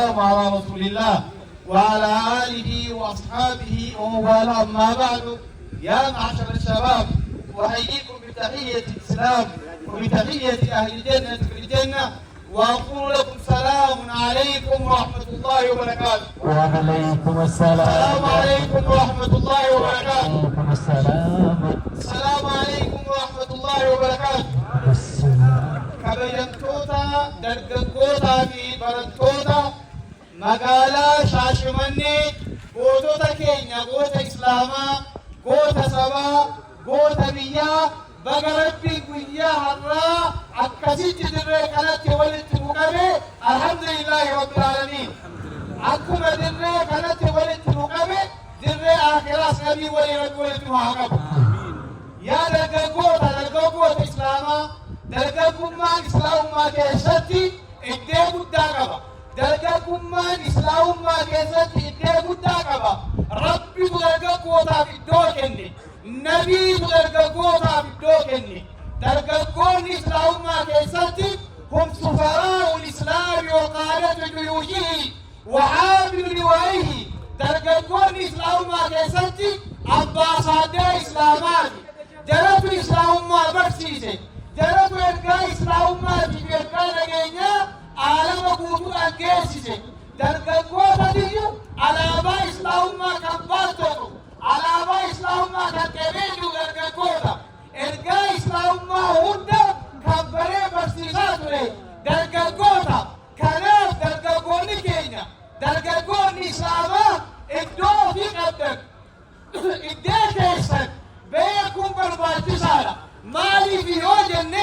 على رسول الله وعلى آله وأصحابه ومن والاه. أما بعد، يا معشر الشباب، أحييكم بتحية الإسلام وبتحية أهل الجنة في الجنة، وأقول لكم سلام عليكم ورحمة الله وبركاته. وعليكم السلام. السلام عليكم ورحمة الله وبركاته. وعليكم السلام. السلام عليكم ورحمة الله وبركاته. kabajamtoota dargaggootaa fi barattoota magaalaa Shaashimannee, gootota keenya, goota Islaamaa, goota sabaa, goota biyyaa, baga Rabbiin guyyaa har'aa akkasitti dirree kanatti walitti nu qabe, alhamdulillahi rabbil aalamiin. Akkuma dirree kanatti walitti nu qabe, dirree aakiraas nabii walitti nu haa qabu. Yaa dargaggoota Islaamaa, dargaggummaan islaamummaa keessatti iddoo guddaa qaba. Dargaggummaan islaamummaa keessatti iddoo guddaa qaba. Rabbitu dargaggootaaf iddoo kenne, nabiitu dargaggootaaf iddoo kenne. Dargaggoonni islaamummaa keessatti hum sufaraa'u l-islaami wa qaadatu juyuushihi wa haamilu liwaa'ihi. Dargaggoonni islaamummaa keessatti ambaasaaddara islaamaati. Jaratu islaamummaa barsiise. jaratu ergaa islaamummaatiif ergaa nageenyaa aalama guutuudhaan geessise. Dargaggootatiyyuu alaabaa islaamummaa kan baattotu, alaabaa islaamummaa kan qabeeju dargaggoota. Ergaa islaamummaa hunda kan baree barsiisaa ture dargaggoota. Kanaaf dargaggoonni keenya, dargaggoonni islaamaa iddoo ofii qabdan, iddoo keessan beekuun barbaachisaadha. maaliif yoo jenne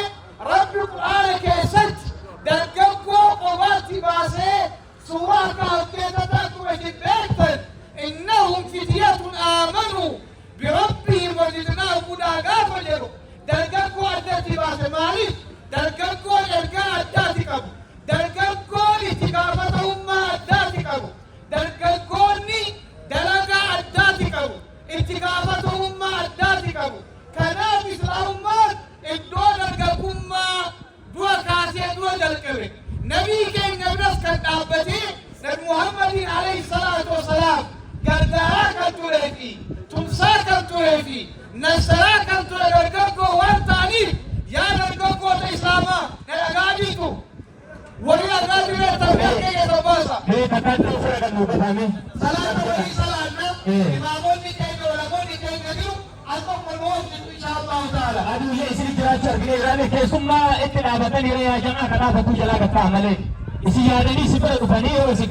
Rabbi Qur'aana keessatti dargaggoo qofaatti baasee suuraa kaawwanteetaa ture beektan. Innahum fityatun aamanuu birabbihim wazidnaahum hudaa gaafa jedhu dargaggoo addatti baase. Maaliif? Dargaggoon ergaa addaati qabu. Dargaggoon itti gaafatamummaa addaati qabu. Dargaggoonni dalagaa addaati qabu. Itti gaafatamummaa addaati qabu. Kanaaf islaamummaan iddoo dargaggummaa dura kaasee dura jalqabe. Nabii keenya biras kan dhaabbatee Nabi Muhammadin alayhi salaatu wasalaam gargaaraa kan turee fi tumsaa kan turee fi nasaraa kan ture dargaggoo waan ta'aniif, yaa dargaggoota islaamaa na dhagaa jirtu. Wali dhagaa jireetta biyya keenya sabbaasa. Salaata walii salaanna imaamonni keenya ulamoonni keenya jiru. Aduu ishee isin jiraachuu argine irraan keessummaa itti dhaabatan hiree yaa jamaa kanaaf atuu jalaa gattaa malee isin yaadanii si bira dhufanii yoo isin